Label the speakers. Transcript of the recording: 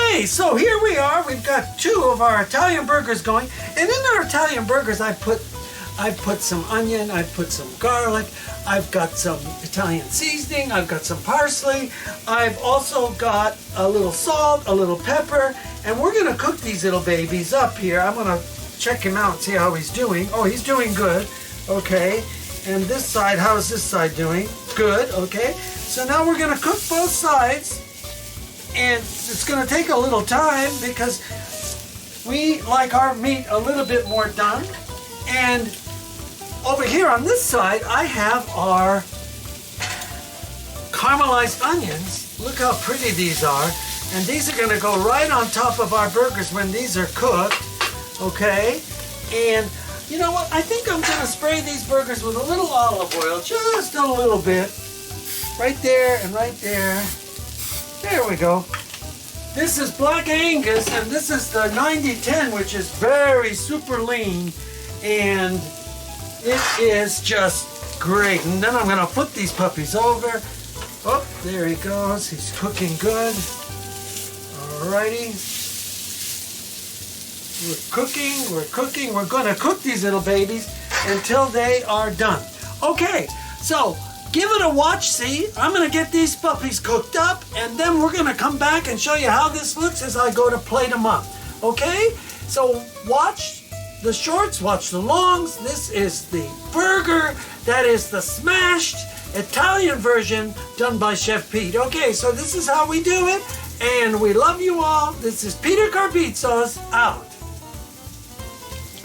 Speaker 1: Okay, so here we are. We've got 2 of our Italian burgers going. And in our Italian burgers, I put some onion, I put some garlic, I've got some Italian seasoning, I've got some parsley, I've also got a little salt, a little pepper, and we're gonna cook these little babies up here. I'm gonna check him out and see how he's doing. Oh, he's doing good. Okay. And this side, how is this side doing? Good. Okay. So now we're gonna cook both sides. And it's going to take a little time because we like our meat a little bit more done. And over here on this side, I have our caramelized onions. Look how pretty these are. And these are going to go right on top of our burgers when these are cooked. Okay? And you know what? I think I'm going to spray these burgers with a little olive oil. Just a little bit. Right there and right there. There we go. This is black Angus, and this is the 90-10, which is very super lean, and it is just great. And then I'm going to flip these puppies over. Oh, there he goes. He's cooking good. Alrighty. We're cooking. We're going to cook these little babies until they are done. Okay, so give it a watch, see? I'm going to get these puppies cooked up, and then we're going to come back and show you how this looks as I go to plate them up. Okay? So watch the shorts, watch the longs. This is the burger. That is the smashed Italian version done by Chef Pete. Okay, so this is how we do it, and we love you all. This is Peter Carpizzos out.